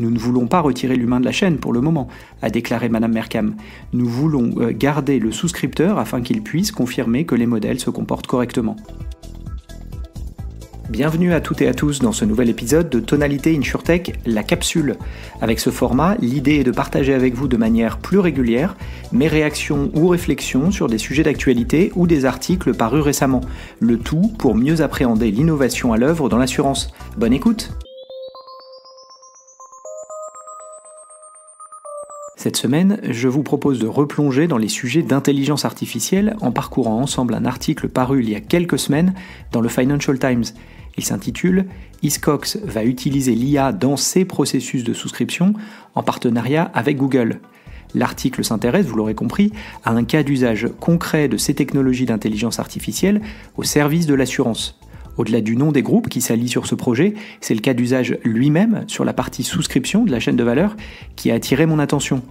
Nous ne voulons pas retirer l'humain de la chaîne pour le moment, a déclaré Madame Mercam. Nous voulons garder le souscripteur afin qu'il puisse confirmer que les modèles se comportent correctement. Bienvenue à toutes et à tous dans ce nouvel épisode de Tonalité InsurTech, la capsule. Avec ce format, l'idée est de partager avec vous de manière plus régulière mes réactions ou réflexions sur des sujets d'actualité ou des articles parus récemment. Le tout pour mieux appréhender l'innovation à l'œuvre dans l'assurance. Bonne écoute! Cette semaine, je vous propose de replonger dans les sujets d'intelligence artificielle en parcourant ensemble un article paru il y a quelques semaines dans le Financial Times. Il s'intitule « Hiscox va utiliser l'IA dans ses processus de souscription en partenariat avec Google ». L'article s'intéresse, vous l'aurez compris, à un cas d'usage concret de ces technologies d'intelligence artificielle au service de l'assurance. Au-delà du nom des groupes qui s'allient sur ce projet, c'est le cas d'usage lui-même sur la partie souscription de la chaîne de valeur qui a attiré mon attention.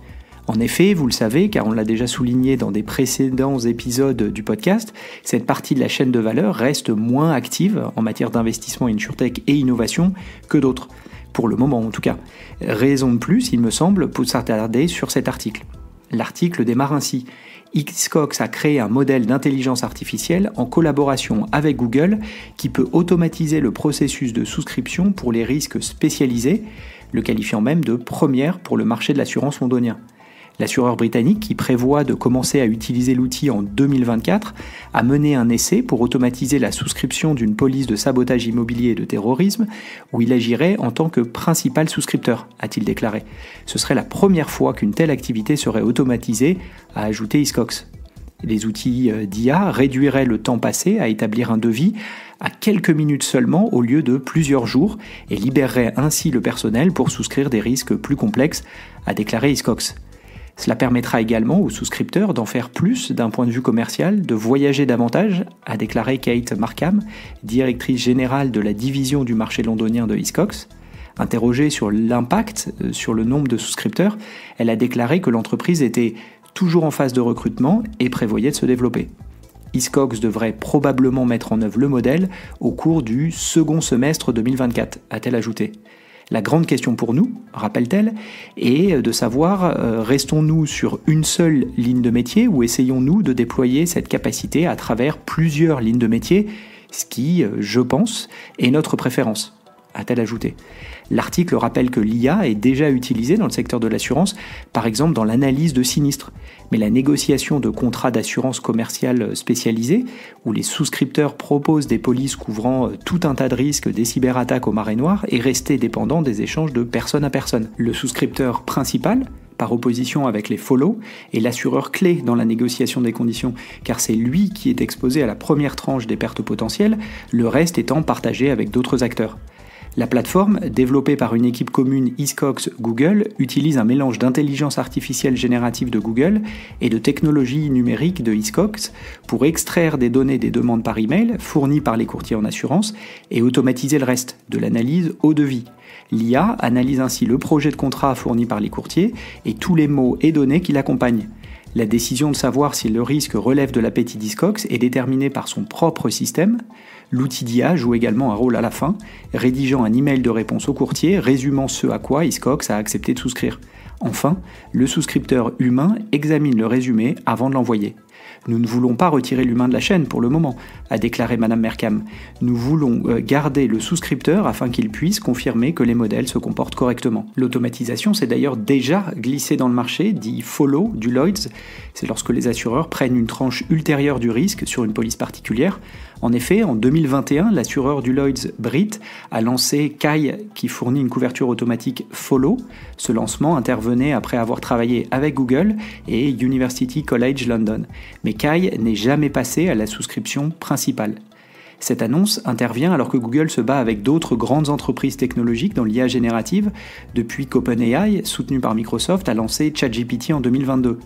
En effet, vous le savez, car on l'a déjà souligné dans des précédents épisodes du podcast, cette partie de la chaîne de valeur reste moins active en matière d'investissement InsurTech et innovation que d'autres, pour le moment en tout cas. Raison de plus, il me semble, pour s'attarder sur cet article. L'article démarre ainsi. Hiscox a créé un modèle d'intelligence artificielle en collaboration avec Google qui peut automatiser le processus de souscription pour les risques spécialisés, le qualifiant même de première pour le marché de l'assurance londonien. L'assureur britannique, qui prévoit de commencer à utiliser l'outil en 2024, a mené un essai pour automatiser la souscription d'une police de sabotage immobilier et de terrorisme, où il agirait en tant que principal souscripteur, a-t-il déclaré. Ce serait la première fois qu'une telle activité serait automatisée, a ajouté Hiscox. Les outils d'IA réduiraient le temps passé à établir un devis à quelques minutes seulement au lieu de plusieurs jours et libéreraient ainsi le personnel pour souscrire des risques plus complexes, a déclaré Hiscox. Cela permettra également aux souscripteurs d'en faire plus d'un point de vue commercial, de voyager davantage, a déclaré Kate Markham, directrice générale de la division du marché londonien de Hiscox. Interrogée sur l'impact sur le nombre de souscripteurs, elle a déclaré que l'entreprise était toujours en phase de recrutement et prévoyait de se développer. Hiscox devrait probablement mettre en œuvre le modèle au cours du second semestre 2024, a-t-elle ajouté. La grande question pour nous, rappelle-t-elle, est de savoir restons-nous sur une seule ligne de métier ou essayons-nous de déployer cette capacité à travers plusieurs lignes de métier, ce qui, je pense, est notre préférence, a-t-elle ajouté. L'article rappelle que l'IA est déjà utilisée dans le secteur de l'assurance, par exemple dans l'analyse de sinistres. Mais la négociation de contrats d'assurance commerciale spécialisés, où les souscripteurs proposent des polices couvrant tout un tas de risques des cyberattaques aux marées noires, est restée dépendant des échanges de personne à personne. Le souscripteur principal, par opposition avec les follow, est l'assureur clé dans la négociation des conditions, car c'est lui qui est exposé à la première tranche des pertes potentielles, le reste étant partagé avec d'autres acteurs. La plateforme, développée par une équipe commune Hiscox-Google, utilise un mélange d'intelligence artificielle générative de Google et de technologie numérique de Hiscox pour extraire des données des demandes par email fournies par les courtiers en assurance et automatiser le reste, de l'analyse au devis. L'IA analyse ainsi le projet de contrat fourni par les courtiers et tous les mots et données qui l'accompagnent. La décision de savoir si le risque relève de l'appétit d'Hiscox est déterminée par son propre système. L'outil d'IA joue également un rôle à la fin, rédigeant un email de réponse au courtier résumant ce à quoi Hiscox a accepté de souscrire. Enfin, le souscripteur humain examine le résumé avant de l'envoyer. Nous ne voulons pas retirer l'humain de la chaîne pour le moment, a déclaré Madame Mercam. Nous voulons garder le souscripteur afin qu'il puisse confirmer que les modèles se comportent correctement. L'automatisation s'est d'ailleurs déjà glissée dans le marché, dit follow du Lloyd's. C'est lorsque les assureurs prennent une tranche ultérieure du risque sur une police particulière. En effet, en 2021, l'assureur du Lloyd's Brit a lancé Kai qui fournit une couverture automatique follow. Ce lancement intervenait après avoir travaillé avec Google et University College London. Mais Kai n'est jamais passé à la souscription principale. Cette annonce intervient alors que Google se bat avec d'autres grandes entreprises technologiques dans l'IA générative depuis qu'OpenAI, soutenu par Microsoft, a lancé ChatGPT en 2022.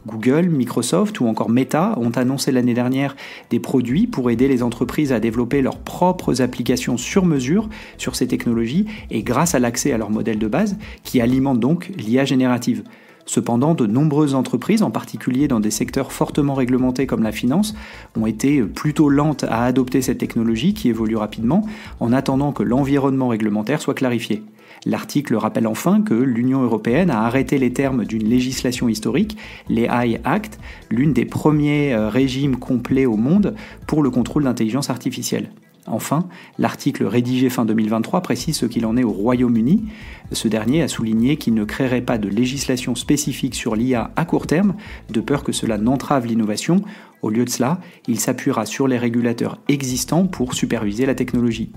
Google, Microsoft ou encore Meta ont annoncé l'année dernière des produits pour aider les entreprises à développer leurs propres applications sur mesure sur ces technologies et grâce à l'accès à leur modèle de base qui alimente donc l'IA générative. Cependant, de nombreuses entreprises, en particulier dans des secteurs fortement réglementés comme la finance, ont été plutôt lentes à adopter cette technologie qui évolue rapidement en attendant que l'environnement réglementaire soit clarifié. L'article rappelle enfin que l'Union européenne a arrêté les termes d'une législation historique, l'AI Act, l'une des premiers régimes complets au monde pour le contrôle d'intelligence artificielle. Enfin, l'article rédigé fin 2023 précise ce qu'il en est au Royaume-Uni. Ce dernier a souligné qu'il ne créerait pas de législation spécifique sur l'IA à court terme, de peur que cela n'entrave l'innovation. Au lieu de cela, il s'appuiera sur les régulateurs existants pour superviser la technologie.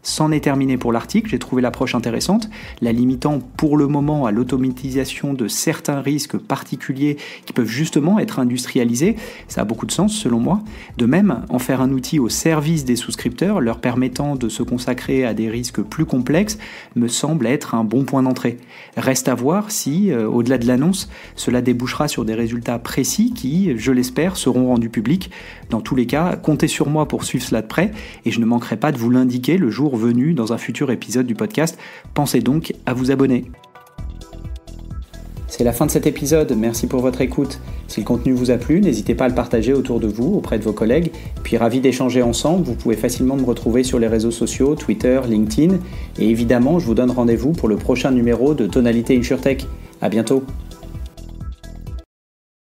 C'en est terminé pour l'article, j'ai trouvé l'approche intéressante, la limitant pour le moment à l'automatisation de certains risques particuliers qui peuvent justement être industrialisés, ça a beaucoup de sens selon moi. De même, en faire un outil au service des souscripteurs, leur permettant de se consacrer à des risques plus complexes, me semble être un bon point d'entrée. Reste à voir si, au-delà de l'annonce, cela débouchera sur des résultats précis qui, je l'espère, seront rendus publics. Dans tous les cas, comptez sur moi pour suivre cela de près et je ne manquerai pas de vous l'indiquer le jour venu dans un futur épisode du podcast. Pensez donc à vous abonner. C'est la fin de cet épisode, merci pour votre écoute. Si le contenu vous a plu, n'hésitez pas à le partager autour de vous, auprès de vos collègues. Puis ravi d'échanger ensemble, vous pouvez facilement me retrouver sur les réseaux sociaux, Twitter, LinkedIn. Et évidemment, je vous donne rendez-vous pour le prochain numéro de Tonalité InsurTech. À bientôt.